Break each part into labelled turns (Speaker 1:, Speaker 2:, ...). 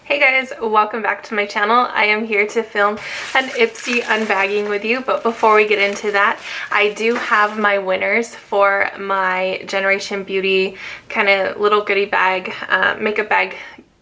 Speaker 1: Hey guys, welcome back to my channel. I am here to film an Ipsy unbagging with you, but before we get into that, I do have my winners for my Generation Beauty kind of little goodie bag, makeup bag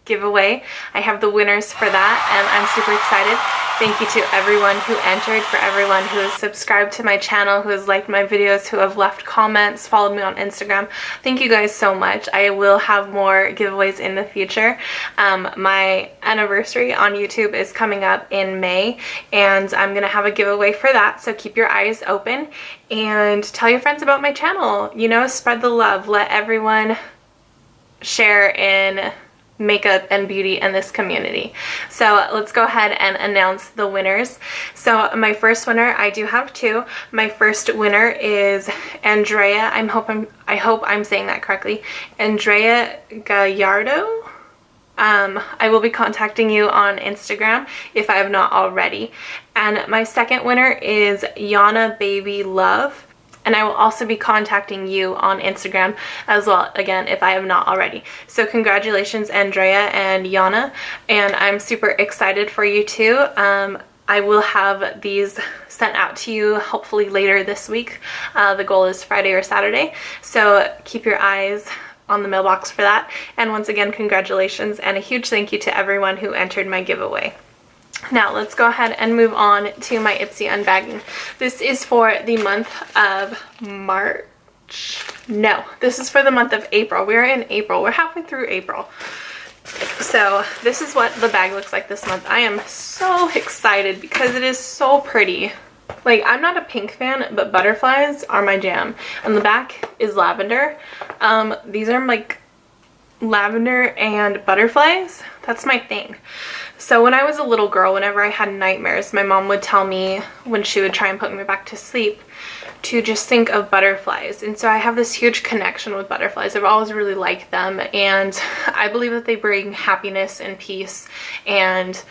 Speaker 1: giveaway. I have the winners for that and I'm super excited. Thank you to everyone who entered, for everyone who has subscribed to my channel, who has liked my videos, who have left comments, followed me on Instagram. Thank you guys so much. I will have more giveaways in the future. My anniversary on YouTube is coming up in May and I'm gonna have a giveaway for that, so keep your eyes open and tell your friends about my channel. You know, spread the love. Let everyone share in makeup and beauty in this community. So let's go ahead and announce the winners. So my first winner, I do have two. My first winner is Andrea. I hope I'm saying that correctly. Andrea Gallardo. I will be contacting you on Instagram if I have not already. And my second winner is Yonna Baby Love. And I will also be contacting you on Instagram as well, again, if I have not already. So congratulations, Andrea and Yonna, and I'm super excited for you too. I will have these sent out to you hopefully later this week. The goal is Friday or Saturday, so keep your eyes on the mailbox for that. And once again, congratulations and a huge thank you to everyone who entered my giveaway. Now let's go ahead and move on to my Ipsy unbagging. This is for the month of March. No, this is for the month of April. We're in April. We're halfway through April. So this is what the bag looks like this month. I am so excited because it is so pretty. Like, I'm not a pink fan, but butterflies are my jam. And the back is lavender. These are like lavender and butterflies. That's my thing. So when I was a little girl, whenever I had nightmares, my mom would tell me when she would try and put me back to sleep to just think of butterflies. And so I have this huge connection with butterflies. I've always really liked them, and I believe that they bring happiness and peace, and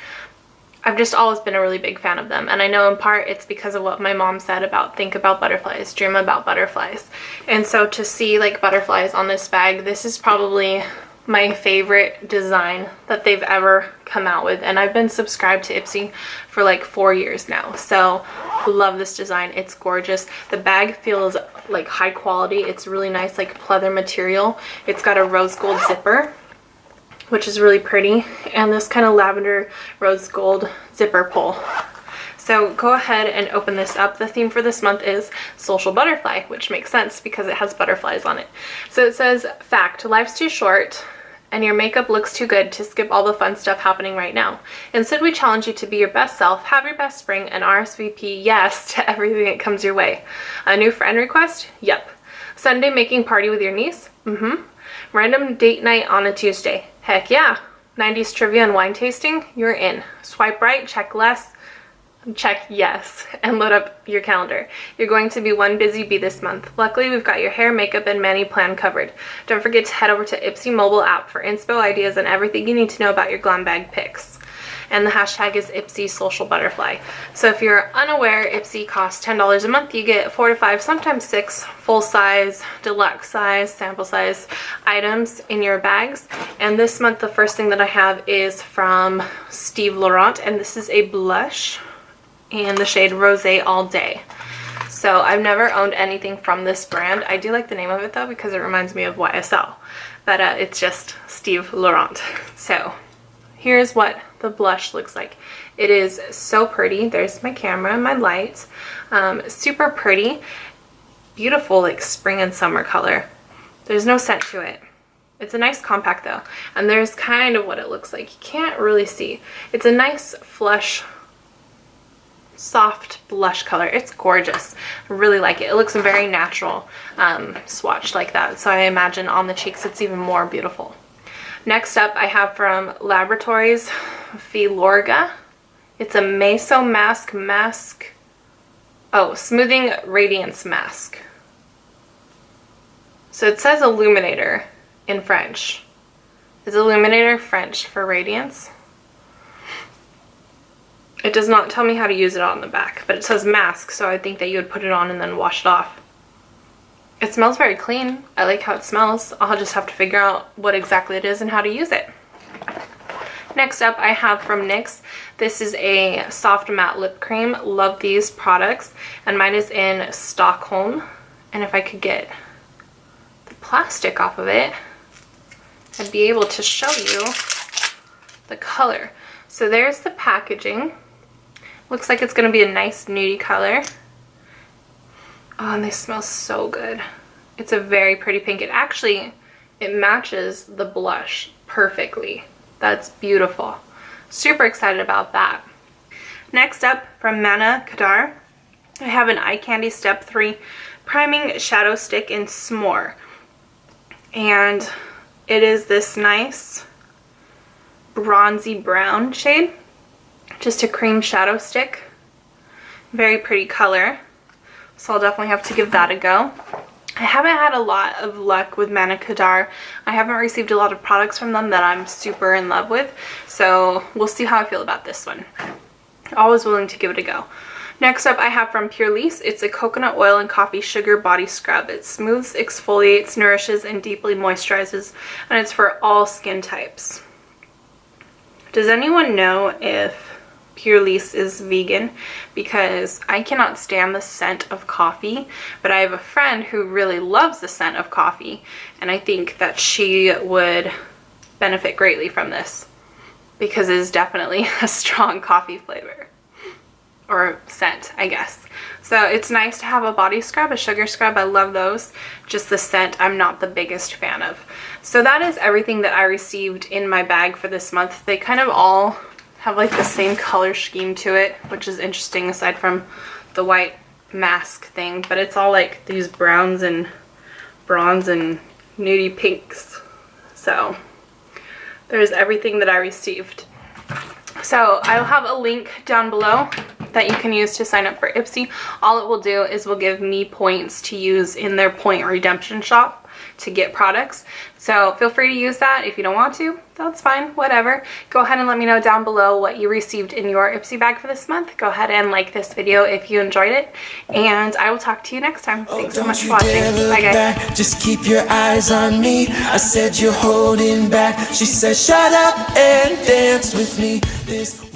Speaker 1: I've just always been a really big fan of them. And I know in part it's because of what my mom said about think about butterflies, dream about butterflies. And so to see like butterflies on this bag, this is probably my favorite design that they've ever come out with, and I've been subscribed to Ipsy for like 4 years now, so love this design. It's gorgeous. The bag feels like high quality. It's really nice, like pleather material. It's got a rose gold zipper, which is really pretty, and this kind of lavender rose gold zipper pull. So go ahead and open this up. The theme for this month is social butterfly, which makes sense because it has butterflies on it. So it says, fact, life's too short and your makeup looks too good to skip all the fun stuff happening right now. Instead, we challenge you to be your best self, have your best spring, and RSVP yes to everything that comes your way. A new friend request? Yep. Sunday making party with your niece? Mm-hmm. Random date night on a Tuesday? Heck yeah. 90s trivia and wine tasting? You're in. Swipe right, check less, check yes, and load up your calendar. You're going to be one busy bee this month. Luckily, we've got your hair, makeup, and mani plan covered. Don't forget to head over to Ipsy mobile app for inspo ideas and everything you need to know about your glam bag picks. And the hashtag is Ipsy Social Butterfly. So if you're unaware, Ipsy costs $10 a month. You get 4 to 5, sometimes 6 full size, deluxe size, sample size items in your bags. And this month, the first thing that I have is from Steve Laurent, and this is a blush in the shade Rosé All Day. So I've never owned anything from this brand. I do like the name of it though because it reminds me of YSL, but it's just Steve Laurent. So here's what the blush looks like. It is so pretty. There's my camera and my light. Super pretty, beautiful, like spring and summer color. There's no scent to it. It's a nice compact though, and there's kind of what it looks like. You can't really see. It's a nice flush, soft blush color. It's gorgeous. I really like it. It looks very natural, swatched like that. So I imagine on the cheeks it's even more beautiful. Next up, I have from Laboratories Filorga. It's a Meso mask. Oh, smoothing radiance mask. So it says illuminator in French. Is illuminator French for radiance? It does not tell me how to use it on the back, but it says mask, so I think that you would put it on and then wash it off. It smells very clean. I like how it smells. I'll just have to figure out what exactly it is and how to use it. Next up, I have from NYX. This is a soft matte lip cream. Love these products. And mine is in Stockholm. And if I could get the plastic off of it, I'd be able to show you the color. So there's the packaging. Looks like it's going to be a nice nudie color. Oh, and they smell so good. It's a very pretty pink. It matches the blush perfectly. That's beautiful. Super excited about that. Next up, from Mana Kadar, I have an Eye Candy Step 3 Priming Shadow Stick in S'more. And it is this nice bronzy brown shade. Just a cream shadow stick. Very pretty color. So I'll definitely have to give that a go. I haven't had a lot of luck with Mana Kadar. I haven't received a lot of products from them that I'm super in love with. So we'll see how I feel about this one. Always willing to give it a go. Next up, I have from Purlisse. It's a coconut oil and coffee sugar body scrub. It smooths, exfoliates, nourishes, and deeply moisturizes. And it's for all skin types. Does anyone know if Purlisse is vegan? Because I cannot stand the scent of coffee, but I have a friend who really loves the scent of coffee, and I think that she would benefit greatly from this because it is definitely a strong coffee flavor or scent, I guess. So it's nice to have a body scrub, a sugar scrub. I love those. Just the scent, I'm not the biggest fan of. So that is everything that I received in my bag for this month. They kind of all have like the same color scheme to it, which is interesting aside from the white mask thing, but it's all like these browns and bronze and nudie pinks. So there's everything that I received. So I'll have a link down below that you can use to sign up for Ipsy. All it will do is will give me points to use in their point redemption shop to get products. So feel free to use that. If you don't want to, that's fine, whatever. Go ahead and let me know down below what you received in your Ipsy bag for this month. Go ahead and like this video if you enjoyed it, and I will talk to you next time. Thanks so much for watching. Bye guys.
Speaker 2: Just keep your eyes on me. I said you're holding back. She said shut up and dance with me. This